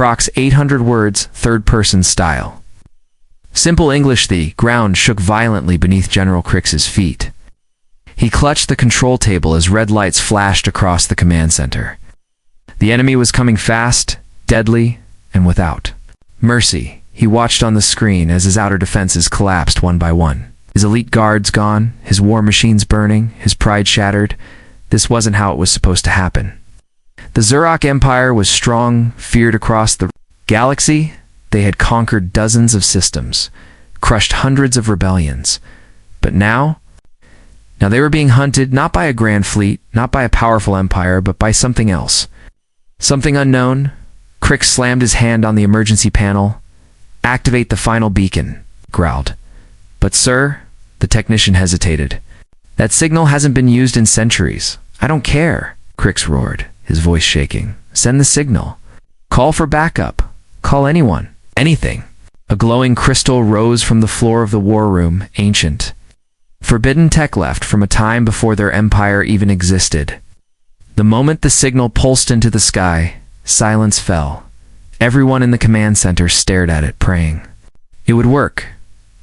Approx 800 words, third-person style. Simple English. The ground shook violently beneath General Cricks's feet. He clutched the control table as red lights flashed across the command center. The enemy was coming fast, deadly, and without mercy. He watched on the screen as his outer defenses collapsed one by one. His elite guards gone, his war machines burning, his pride shattered. This wasn't how it was supposed to happen. The Zurok Empire was strong, feared across the galaxy. They had conquered dozens of systems, crushed hundreds of rebellions. But now they were being hunted not by a grand fleet, not by a powerful empire, but by something else. Something unknown. Crick slammed his hand on the emergency panel. "Activate the final beacon," growled. "But sir," the technician hesitated. "That signal hasn't been used in centuries." "I don't care," Crick roared, his voice shaking. "Send the signal. Call for backup. Call anyone. Anything." A glowing crystal rose from the floor of the war room, ancient. Forbidden tech left from a time before their empire even existed. The moment the signal pulsed into the sky, silence fell. Everyone in the command center stared at it, praying. It would work.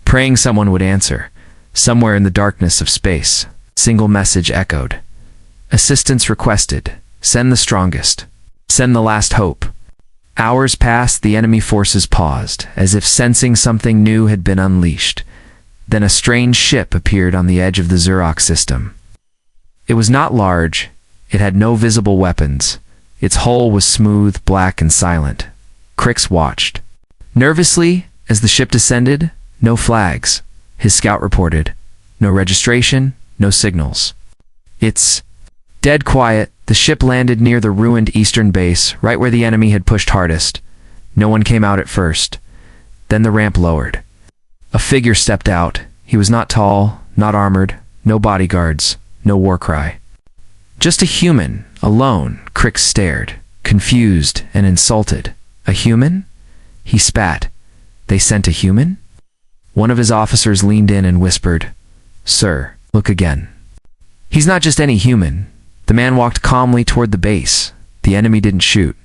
Praying someone would answer. Somewhere in the darkness of space, single message echoed. Assistance requested. Send the strongest. Send the last hope. Hours passed, the enemy forces paused, as if sensing something new had been unleashed. Then a strange ship appeared on the edge of the Zurok system. It was not large. It had no visible weapons. Its hull was smooth, black, and silent. Crick watched nervously as the ship descended. No flags, his scout reported. No registration, no signals. It's dead quiet. The ship landed near the ruined eastern base, right where the enemy had pushed hardest. No one came out at first. Then the ramp lowered. A figure stepped out. He was not tall, not armored, no bodyguards, no war cry. Just a human, alone. Crick stared, confused and insulted. A human? He spat. They sent a human? One of his officers leaned in and whispered, "Sir, look again." "He's not just any human." The man walked calmly toward the base. The enemy didn't shoot.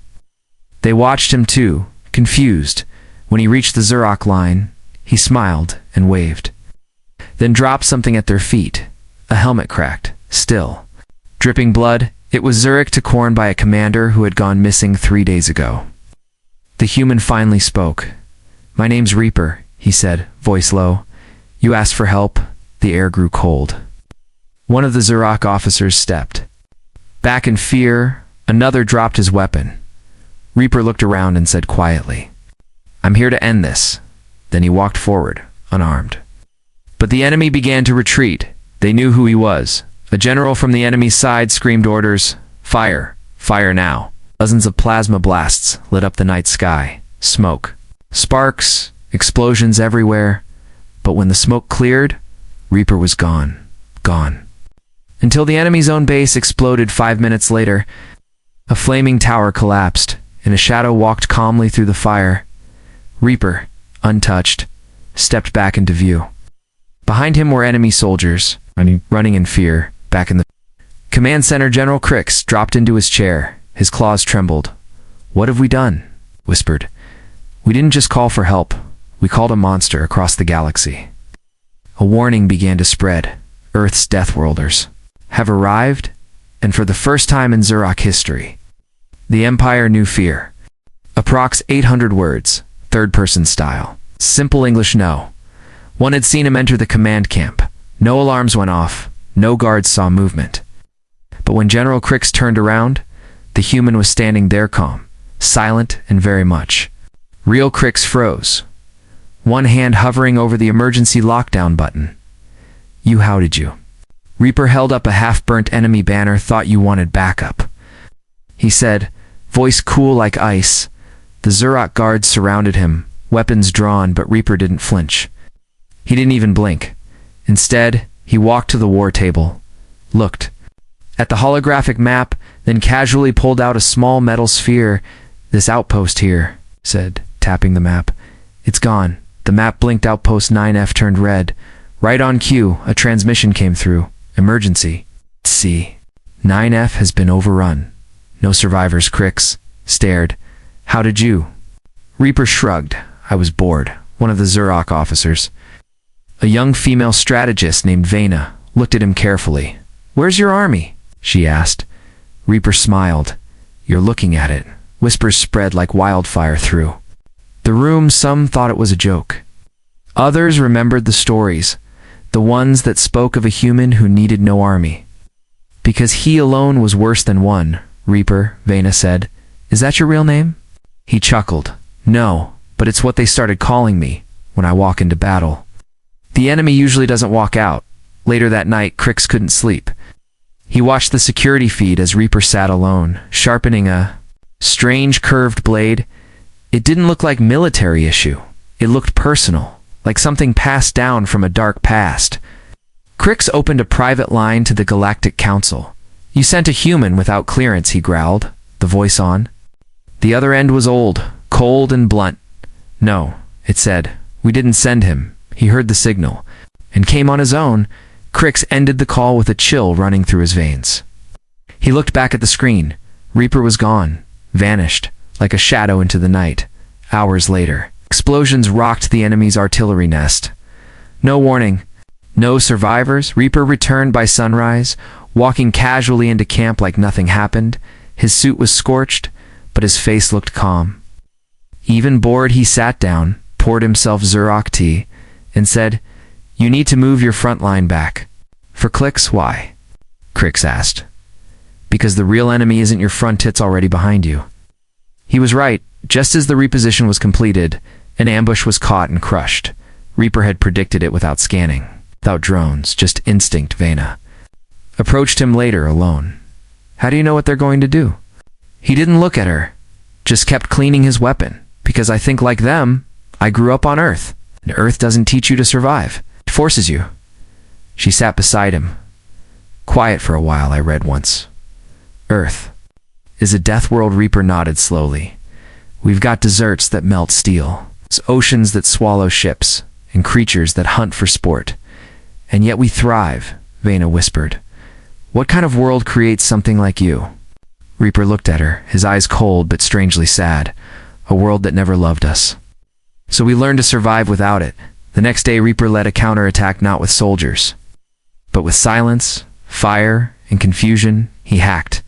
They watched him too, confused. When he reached the Zurok line, he smiled and waved. Then dropped something at their feet. A helmet cracked, still. Dripping blood. It was Zurich to Korn by a commander who had gone missing 3 days ago. The human finally spoke. "My name's Reaper," he said, voice low. "You asked for help." The air grew cold. One of the Zurok officers stepped back in fear. Another dropped his weapon. Reaper looked around and said quietly, "I'm here to end this." Then he walked forward, unarmed. But the enemy began to retreat. They knew who he was. A general from the enemy's side screamed orders. "Fire! Fire now!" Dozens of plasma blasts lit up the night sky. Smoke. Sparks. Explosions everywhere. But when the smoke cleared, Reaper was gone. Gone. Until the enemy's own base exploded 5 minutes later. A flaming tower collapsed, and a shadow walked calmly through the fire. Reaper, untouched, stepped back into view. Behind him were enemy soldiers, running in fear, back in the command center. General Crick dropped into his chair. His claws trembled. "What have we done?" whispered. "We didn't just call for help. We called a monster across the galaxy." A warning began to spread. Earth's Deathworlders have arrived, and for the first time in Zurok history, the Empire knew fear. Approx 800 words, third-person style. Simple English. No. One had seen him enter the command camp. No alarms went off. No guards saw movement. But when General Crick turned around, the human was standing there calm, silent and very much. Real Crick froze, one hand hovering over the emergency lockdown button. How did you?" Reaper held up a half-burnt enemy banner. "Thought you wanted backup," he said, voice cool like ice. The Zurok guards surrounded him, weapons drawn, but Reaper didn't flinch. He didn't even blink. Instead, he walked to the war table, looked at the holographic map, then casually pulled out a small metal sphere. "This outpost here," said, tapping the map. "It's gone." The map blinked. Outpost 9F turned red. Right on cue, a transmission came through. "Emergency. See. 9F has been overrun. No survivors." Crick stared. "How did you?" Reaper shrugged. I was bored. One of the Zurok officers, a young female strategist named Vena, looked at him carefully. Where's your army? She asked. Reaper smiled. You're looking at it. Whispers spread like wildfire through the room. Some thought it was a joke. Others remembered the stories, the ones that spoke of a human who needed no army, because he alone was worse than one. Reaper, Vena said. Is that your real name? He chuckled. No, but it's what they started calling me when I walk into battle. The enemy usually doesn't walk out. Later that night, Crix couldn't sleep. He watched the security feed as Reaper sat alone, sharpening a strange curved blade. It didn't look like military issue. It looked personal, like something passed down from a dark past. Crix opened a private line to the Galactic Council. You sent a human without clearance, he growled, the voice on. The other end was old, cold and blunt. No, it said. We didn't send him. He heard the signal and came on his own. Crix ended the call with a chill running through his veins. He looked back at the screen. Reaper was gone, vanished, like a shadow into the night. Hours later, explosions rocked the enemy's artillery nest. No warning, no survivors. Reaper returned by sunrise, walking casually into camp like nothing happened. His suit was scorched, but his face looked calm. Even bored, he sat down, poured himself Zurok tea, and said, You need to move your front line back. For clicks, why? Crix asked. Because the real enemy isn't your front, it's already behind you. He was right. Just as the reposition was completed, an ambush was caught and crushed. Reaper had predicted it without scanning, without drones, just instinct. Vena approached him later, alone. How do you know what they're going to do? He didn't look at her, just kept cleaning his weapon. Because I think like them. I grew up on Earth, and Earth doesn't teach you to survive. It forces you. She sat beside him. Quiet for a while, I read once. Earth is a death world. Reaper nodded slowly. We've got deserts that melt steel, oceans that swallow ships, and creatures that hunt for sport. And yet we thrive, Vena whispered. What kind of world creates something like you? Reaper looked at her, his eyes cold but strangely sad. A world that never loved us. So we learned to survive without it. The next day, Reaper led a counterattack not with soldiers, but with silence, fire, and confusion. He hacked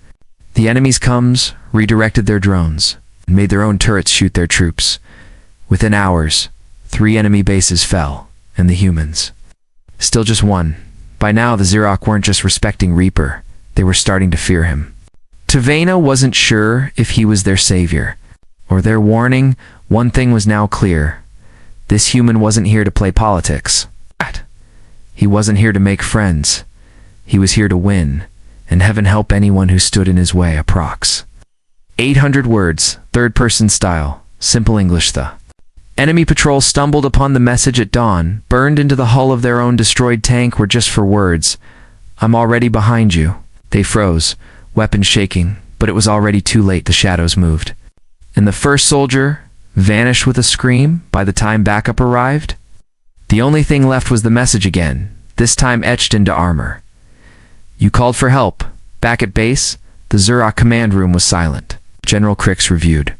the enemy's comms, redirected their drones, and made their own turrets shoot their troops. Within hours, 3 enemy bases fell, and the humans. Still just one. By now, the Zurok weren't just respecting Reaper. They were starting to fear him. Vena wasn't sure if he was their savior or their warning. One thing was now clear. This human wasn't here to play politics. He wasn't here to make friends. He was here to win, and heaven help anyone who stood in his way. Approx. 800 words, third-person style, simple English. The enemy patrol stumbled upon the message at dawn, burned into the hull of their own destroyed tank. Were just for words. I'm already behind you. They froze, weapons shaking, but it was already too late. The shadows moved. And the first soldier vanished with a scream by the time backup arrived. The only thing left was the message again, this time etched into armor. You called for help. Back at base, the Zurok command room was silent. General Crix reviewed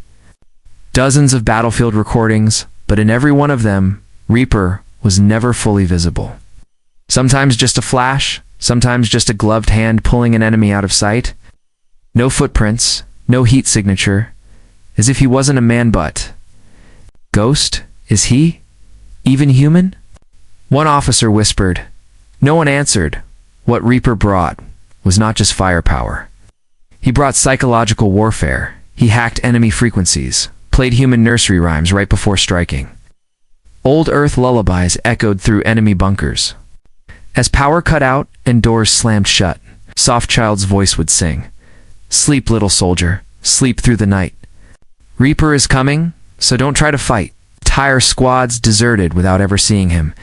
dozens of battlefield recordings, but in every one of them, Reaper was never fully visible. Sometimes just a flash, sometimes just a gloved hand pulling an enemy out of sight. No footprints, no heat signature, as if he wasn't a man. But ghost? Is he even human? One officer whispered. No one answered. What Reaper brought was not just firepower. He brought psychological warfare. He hacked enemy frequencies, played human nursery rhymes right before striking. Old Earth lullabies echoed through enemy bunkers. As power cut out and doors slammed shut, soft child's voice would sing. Sleep, little soldier, sleep through the night. Reaper is coming, so don't try to fight. Entire squads deserted without ever seeing him.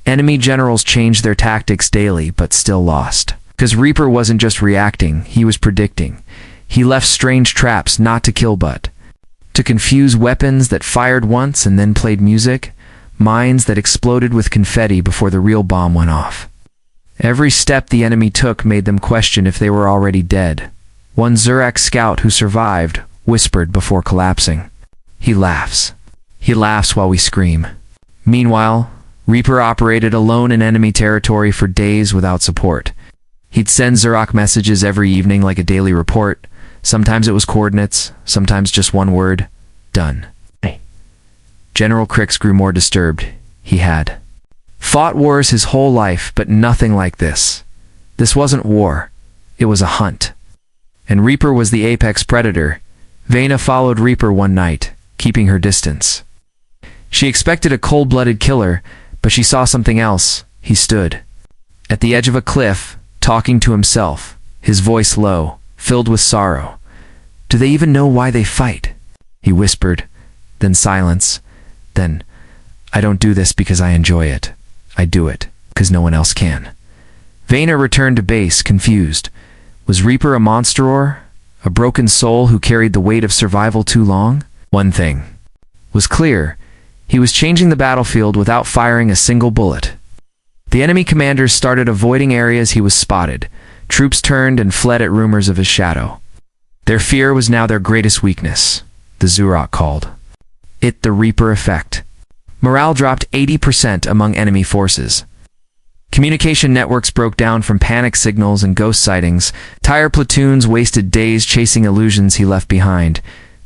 Enemy generals changed their tactics daily, but still lost. Because Reaper wasn't just reacting, he was predicting. He left strange traps not to kill but to confuse, weapons that fired once and then played music, mines that exploded with confetti before the real bomb went off. Every step the enemy took made them question if they were already dead. One Zurok scout who survived whispered before collapsing. He laughs. He laughs while we scream. Meanwhile, Reaper operated alone in enemy territory for days without support. He'd send Zurok messages every evening like a daily report. Sometimes it was coordinates, sometimes just one word. Done. General Crix grew more disturbed. He had fought wars his whole life, but nothing like this. This wasn't war. It was a hunt. And Reaper was the apex predator. Vena followed Reaper one night, keeping her distance. She expected a cold-blooded killer, but she saw something else. He stood at the edge of a cliff, talking to himself, his voice low, filled with sorrow. Do they even know why they fight? He whispered, then silence, then, I don't do this because I enjoy it. I do it because no one else can. Vena returned to base, confused. Was Reaper a monster, a broken soul who carried the weight of survival too long? One thing was clear. He was changing the battlefield without firing a single bullet. The enemy commanders started avoiding areas he was spotted. Troops turned and fled at rumors of his shadow. Their fear was now their greatest weakness, the Zurok called it the Reaper effect. Morale dropped 80% among enemy forces. Communication networks broke down from panic signals and ghost sightings. Tire platoons wasted days chasing illusions he left behind.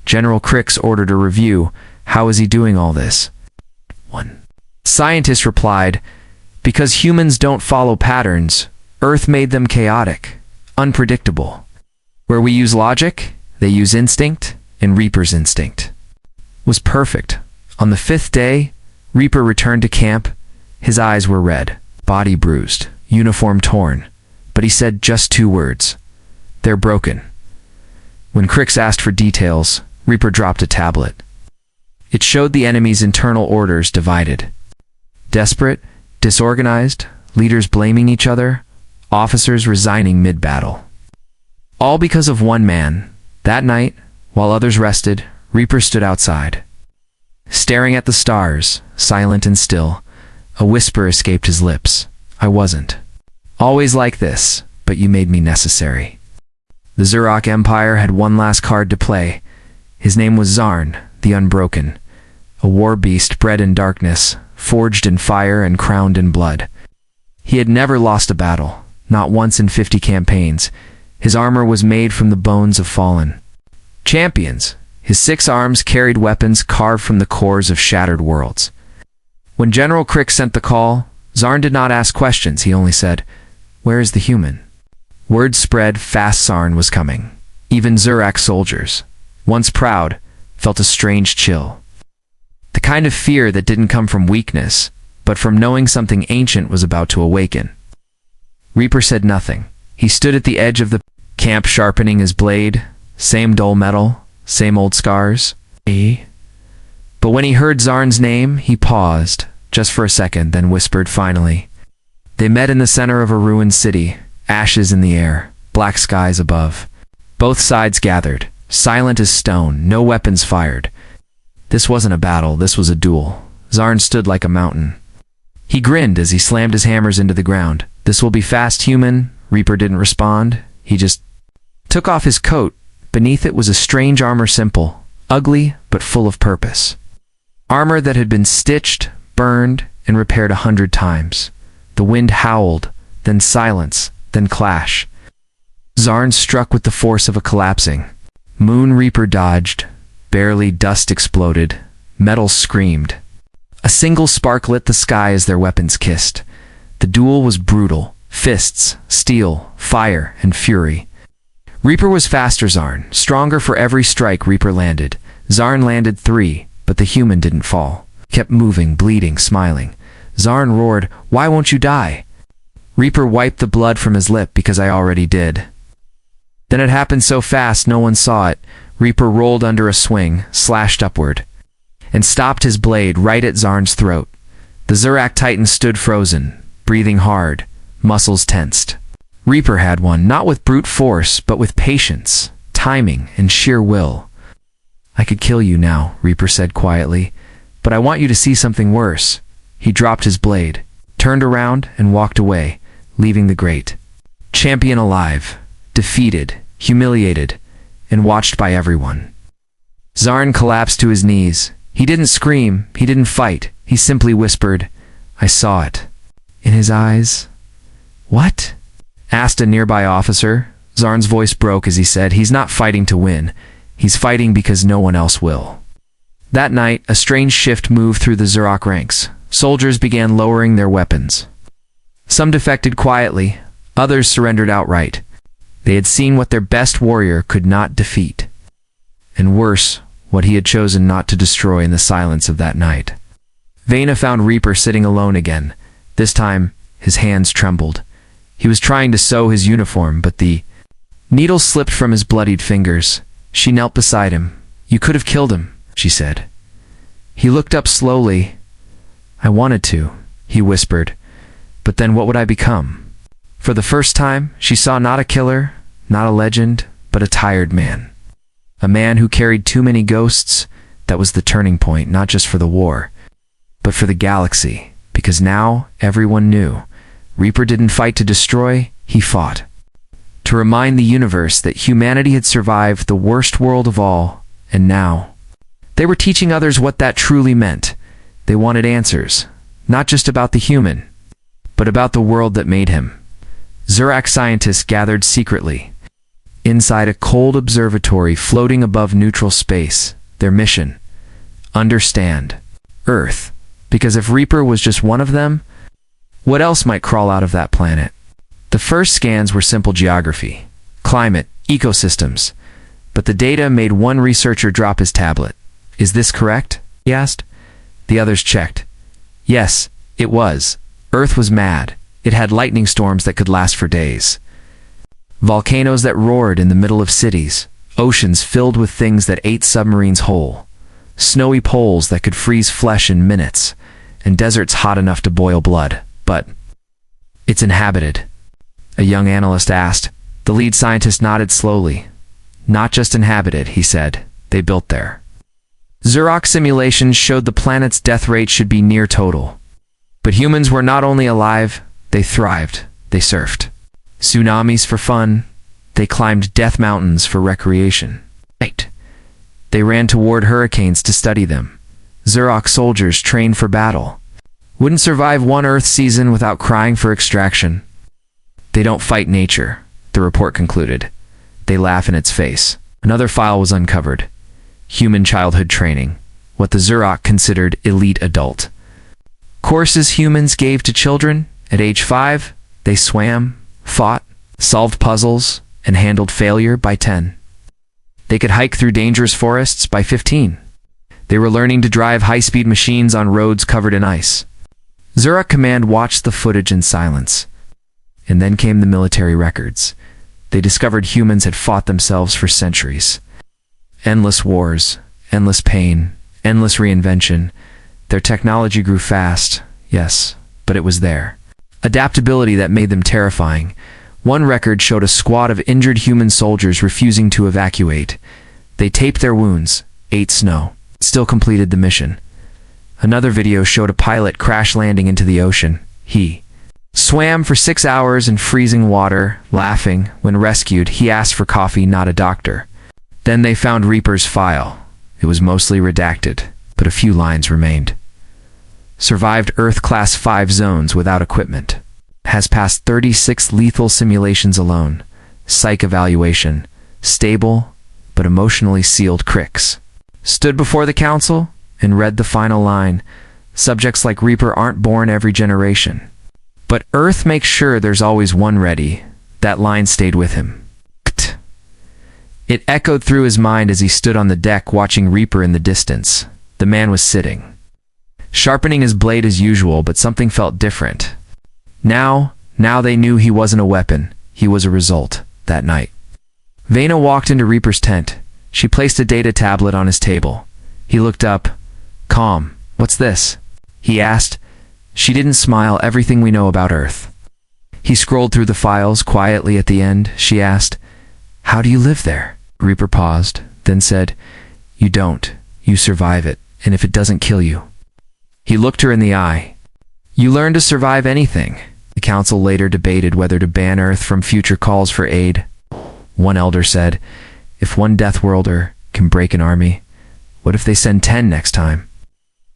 General Crix ordered a review. How is he doing all this? One scientist replied, because humans don't follow patterns, Earth made them chaotic, unpredictable. Where we use logic, they use instinct, and Reaper's instinct was perfect. On the 5th day, Reaper returned to camp. His eyes were red, body bruised, uniform torn, but he said just 2 words. They're broken. When Crix asked for details, Reaper dropped a tablet. It showed the enemy's internal orders divided. Desperate, disorganized, leaders blaming each other, officers resigning mid-battle. All because of one man. That night, while others rested, Reaper stood outside. Staring at the stars, silent and still, a whisper escaped his lips. I wasn't always like this, but you made me necessary. The Zurok Empire had one last card to play. His name was Zarn, the Unbroken, a war beast bred in darkness, forged in fire and crowned in blood. He had never lost a battle, not once in 50 campaigns. His armor was made from the bones of fallen champions. His 6 arms carried weapons carved from the cores of shattered worlds. When General Crix sent the call, Zarn did not ask questions. He only said, "Where is the human?" Word spread fast Zarn was coming. Even Zurak soldiers, once proud, felt a strange chill. The kind of fear that didn't come from weakness, but from knowing something ancient was about to awaken. Reaper said nothing. He stood at the edge of the camp sharpening his blade. Same dull metal, same old scars. But when he heard Zarn's name, he paused, just for a second, then whispered finally. They met in the center of a ruined city, ashes in the air, black skies above. Both sides gathered, silent as stone, no weapons fired. This wasn't a battle, this was a duel. Zarn stood like a mountain. He grinned as he slammed his hammers into the ground. This will be fast, human. Reaper didn't respond. He just took off his coat. Beneath it was a strange armor, simple, ugly, but full of purpose. Armor that had been stitched, burned, and repaired 100 times. The wind howled, then silence, then clash. Zarn struck with the force of a collapsing. Moon Reaper dodged. Barely, dust exploded. Metal screamed. A single spark lit the sky as their weapons kissed. The duel was brutal. Fists, steel, fire, and fury. Reaper was faster Zarn, stronger for every strike Reaper landed. Zarn landed 3, but the human didn't fall. Kept moving, bleeding, smiling. Zarn roared, "Why won't you die?" Reaper wiped the blood from his lip, "Because I already did." Then it happened so fast no one saw it. Reaper rolled under a swing, slashed upward, and stopped his blade right at Zarn's throat. The Zurak Titan stood frozen, breathing hard, muscles tensed. Reaper had won, not with brute force, but with patience, timing, and sheer will. "I could kill you now," Reaper said quietly, "but I want you to see something worse." He dropped his blade, turned around, and walked away, leaving the great champion alive, defeated, humiliated, and watched by everyone. Zarn collapsed to his knees, He didn't scream, he didn't fight, he simply whispered, "I saw it." In his eyes. "What?" asked a nearby officer. Zarn's voice broke as he said, "He's not fighting to win. He's fighting because no one else will." That night, a strange shift moved through the Zerok ranks. Soldiers began lowering their weapons. Some defected quietly, others surrendered outright. They had seen what their best warrior could not defeat. And worse, what he had chosen not to destroy in the silence of that night. Vena found Reaper sitting alone again. This time, his hands trembled. He was trying to sew his uniform, but the needle slipped from his bloodied fingers. She knelt beside him. "You could have killed him," she said. He looked up slowly. "I wanted to," he whispered. "But then what would I become?" For the first time, she saw not a killer, not a legend, but a tired man. A man who carried too many ghosts. That was the turning point, not just for the war, but for the galaxy, because now everyone knew. Reaper didn't fight to destroy, he fought. To remind the universe that humanity had survived the worst world of all, and now they were teaching others what that truly meant. They wanted answers, not just about the human, but about the world that made him. Zerok scientists gathered secretly inside a cold observatory floating above neutral space. Their mission: understand Earth. Because if Reaper was just one of them, what else might crawl out of that planet? The first scans were simple geography, climate, ecosystems, but the data made one researcher drop his tablet. "Is this correct?" he asked. The others checked. Yes, it was. Earth was mad. It had lightning storms that could last for days. Volcanoes that roared in the middle of cities. Oceans filled with things that ate submarines whole. Snowy poles that could freeze flesh in minutes. And deserts hot enough to boil blood. But it's inhabited, a young analyst asked. The lead scientist nodded slowly. Not just inhabited, he said. They built there. Zerok simulations showed the planet's death rate should be near total. But humans were not only alive, they thrived. They surfed. Tsunamis for fun. They climbed death mountains for recreation. Right. They ran toward hurricanes to study them. Zerok soldiers trained for battle. Wouldn't survive one Earth season without crying for extraction. They don't fight nature, the report concluded. They laugh in its face. Another file was uncovered. Human childhood training. What the Zerok considered elite adult. Courses humans gave to children. At age 5, they swam, fought, solved puzzles, and handled failure by 10. They could hike through dangerous forests by 15. They were learning to drive high-speed machines on roads covered in ice. Zerok Command watched the footage in silence. And then came the military records. They discovered humans had fought themselves for centuries. Endless wars, endless pain, endless reinvention. Their technology grew fast, yes, but it was there. Adaptability that made them terrifying. One record showed a squad of injured human soldiers refusing to evacuate. They taped their wounds, ate snow, still completed the mission. Another video showed a pilot crash landing into the ocean. He swam for 6 hours in freezing water, laughing. When rescued, he asked for coffee, not a doctor. Then they found Reaper's file. It was mostly redacted, but a few lines remained. Survived Earth Class 5 zones without equipment. Has passed 36 lethal simulations alone. Psych evaluation. Stable, but emotionally sealed cricks. Stood before the council and read the final line. Subjects like Reaper aren't born every generation. But Earth makes sure there's always one ready. That line stayed with him. It echoed through his mind as he stood on the deck watching Reaper in the distance. The man was sitting, sharpening his blade as usual, but something felt different. Now they knew he wasn't a weapon. He was a result, that night. Vena walked into Reaper's tent. She placed a data tablet on his table. He looked up. Calm. What's this? He asked. She didn't smile. Everything we know about Earth. He scrolled through the files quietly at the end. She asked, how do you live there? Reaper paused, then said, you don't. You survive it, and if it doesn't kill you. He looked her in the eye. You learn to survive anything. The council later debated whether to ban Earth from future calls for aid. One elder said, if one Deathworlder can break an army, What if they send 10 next time?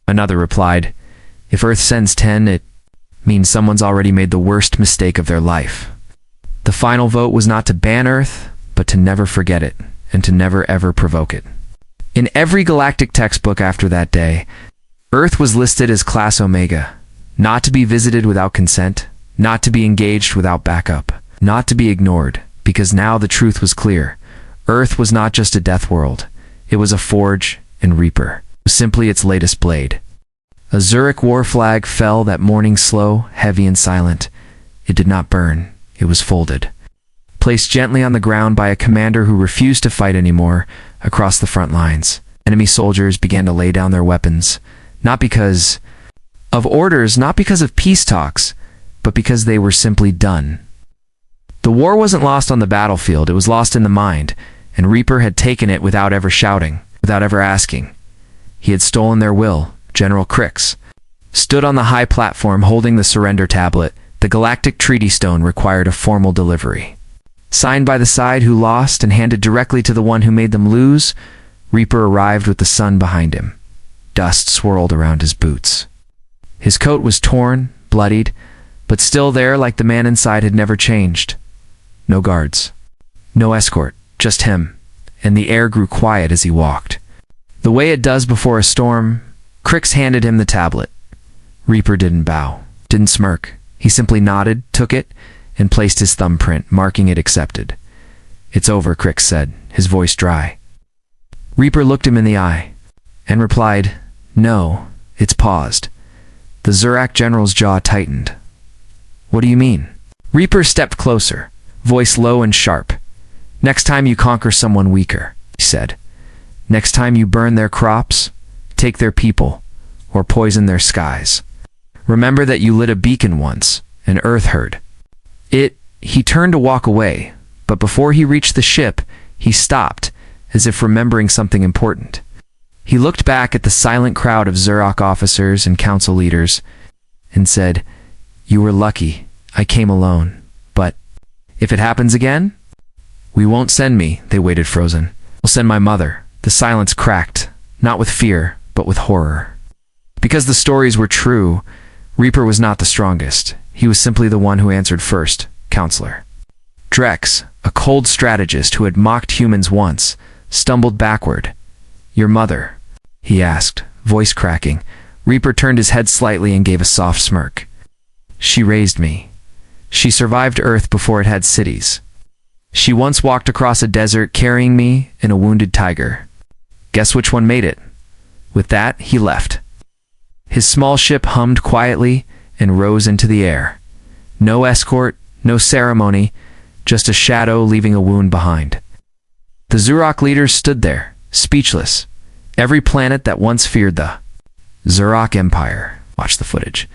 Another replied, if Earth sends 10, it means someone's already made the worst mistake of their life. The final vote was not to ban Earth, but to never forget it, and to never ever provoke it. In every galactic textbook after that day, Earth was listed as Class Omega, not to be visited without consent, not to be engaged without backup, not to be ignored, because now the truth was clear. Earth was not just a death world, it was a forge and reaper, simply its latest blade. A Zurich war flag fell that morning, slow, heavy and silent. It did not burn, it was folded. Placed gently on the ground by a commander who refused to fight anymore. Across the front lines, enemy soldiers began to lay down their weapons, not because of orders, not because of peace talks, but because they were simply done. The war wasn't lost on the battlefield, it was lost in the mind, and Reaper had taken it without ever shouting, without ever asking. He had stolen their will. General Crix stood on the high platform holding the surrender tablet. The Galactic Treaty Stone required a formal delivery. Signed by the side who lost and handed directly to the one who made them lose, Reaper arrived with the sun behind him. Dust swirled around his boots. His coat was torn, bloodied, but still there, like the man inside had never changed. No guards. No escort, just him, and the air grew quiet as he walked. The way it does before a storm, Crix handed him the tablet. Reaper didn't bow, didn't smirk. He simply nodded, took it, and placed his thumbprint, marking it accepted. It's over, Crix said, his voice dry. Reaper looked him in the eye, and replied, no, it's paused. The Zurich general's jaw tightened. What do you mean? Reaper stepped closer, voice low and sharp. Next time you conquer someone weaker, he said. Next time you burn their crops, take their people, or poison their skies. Remember that you lit a beacon once, and Earth heard. He turned to walk away, but before he reached the ship, he stopped, as if remembering something important. He looked back at the silent crowd of Zurich officers and council leaders, and said, you were lucky, I came alone, but if it happens again? We won't send me, they waited frozen. We'll send my mother. The silence cracked, not with fear, but with horror. Because the stories were true, Reaper was not the strongest. He was simply the one who answered first, Counselor. Drex, a cold strategist who had mocked humans once, stumbled backward. Your mother, he asked, voice cracking. Reaper turned his head slightly and gave a soft smirk. She raised me. She survived Earth before it had cities. She once walked across a desert carrying me and a wounded tiger. Guess which one made it? With that, he left. His small ship hummed quietly and rose into the air. No escort, no ceremony, just a shadow leaving a wound behind. The Zurich leaders stood there, speechless. Every planet that once feared the Zurich Empire watched the footage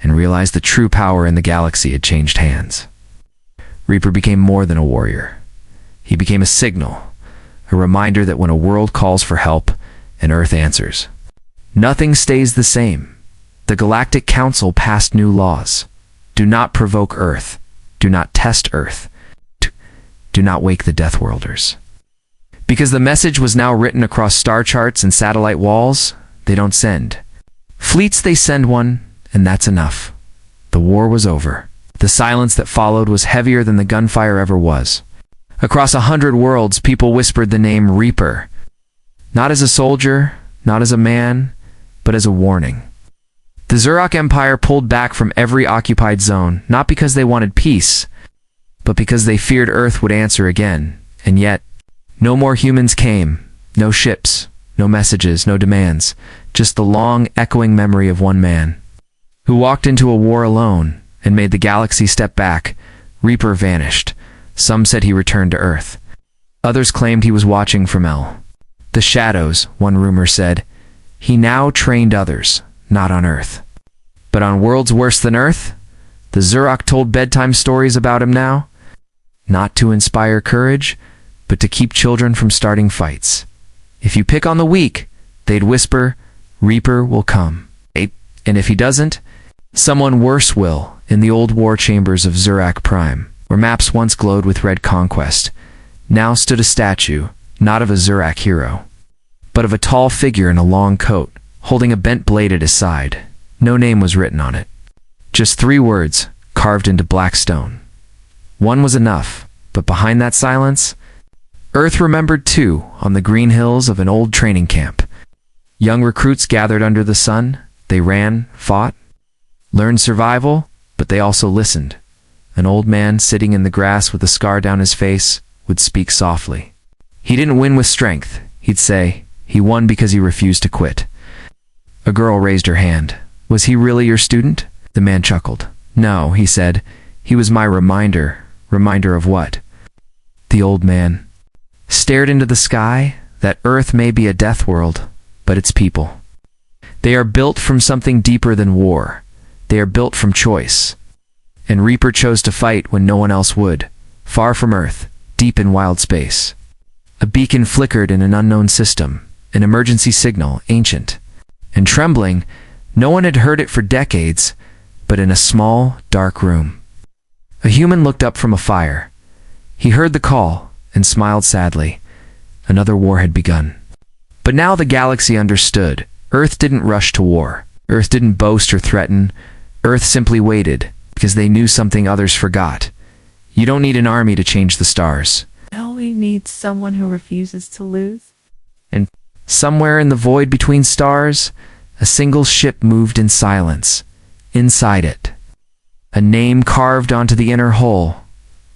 and realized the true power in the galaxy had changed hands. Reaper became more than a warrior. He became a signal, a reminder that when a world calls for help, an Earth answers. Nothing stays the same. The Galactic Council passed new laws. Do not provoke Earth. Do not test Earth. Do not wake the Deathworlders. Because the message was now written across star charts and satellite walls, they don't send. Fleets, they send one, and that's enough. The war was over. The silence that followed was heavier than the gunfire ever was. Across 100 worlds, people whispered the name Reaper. Not as a soldier, not as a man, but as a warning. The Zurich Empire pulled back from every occupied zone, not because they wanted peace, but because they feared Earth would answer again. And yet, no more humans came. No ships, no messages, no demands. Just the long, echoing memory of one man, who walked into a war alone and made the galaxy step back. Reaper vanished. Some said he returned to Earth. Others claimed he was watching from the shadows, one rumor said. He now trained others, not on Earth, but on worlds worse than Earth. The Zurich told bedtime stories about him now, not to inspire courage, but to keep children from starting fights. If you pick on the weak, they'd whisper, Reaper will come. And if he doesn't, someone worse will. In the old war chambers of Zurich Prime, where maps once glowed with red conquest, now stood a statue, not of a Zurich hero, but but of a tall figure in a long coat, holding a bent blade at his side. No name was written on it. Just 3 words, carved into black stone. One was enough, but behind that silence, Earth remembered too, on the green hills of an old training camp. Young recruits gathered under the sun. They ran, fought, learned survival, but they also listened. An old man sitting in the grass with a scar down his face would speak softly. He didn't win with strength, he'd say. He won because he refused to quit. A girl raised her hand. Was he really your student? The man chuckled. No, he said. He was my reminder. Reminder of what? The old man stared into the sky. That Earth may be a death world, but its people. They are built from something deeper than war. They are built from choice. And Reaper chose to fight when no one else would, far from Earth, deep in wild space. A beacon flickered in an unknown system, an emergency signal, ancient and trembling. No one had heard it for decades, but in a small, dark room. A human looked up from a fire. He heard the call and smiled sadly. Another war had begun. But now the galaxy understood. Earth didn't rush to war. Earth didn't boast or threaten. Earth simply waited, because they knew something others forgot. You don't need an army to change the stars. Now we need someone who refuses to lose. And somewhere in the void between stars, a single ship moved in silence. Inside it, a name carved onto the inner hull.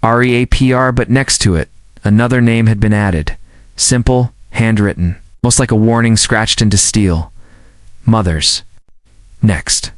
REAPR, but next to it, another name had been added. Simple, handwritten, most like a warning scratched into steel. Mothers. Next.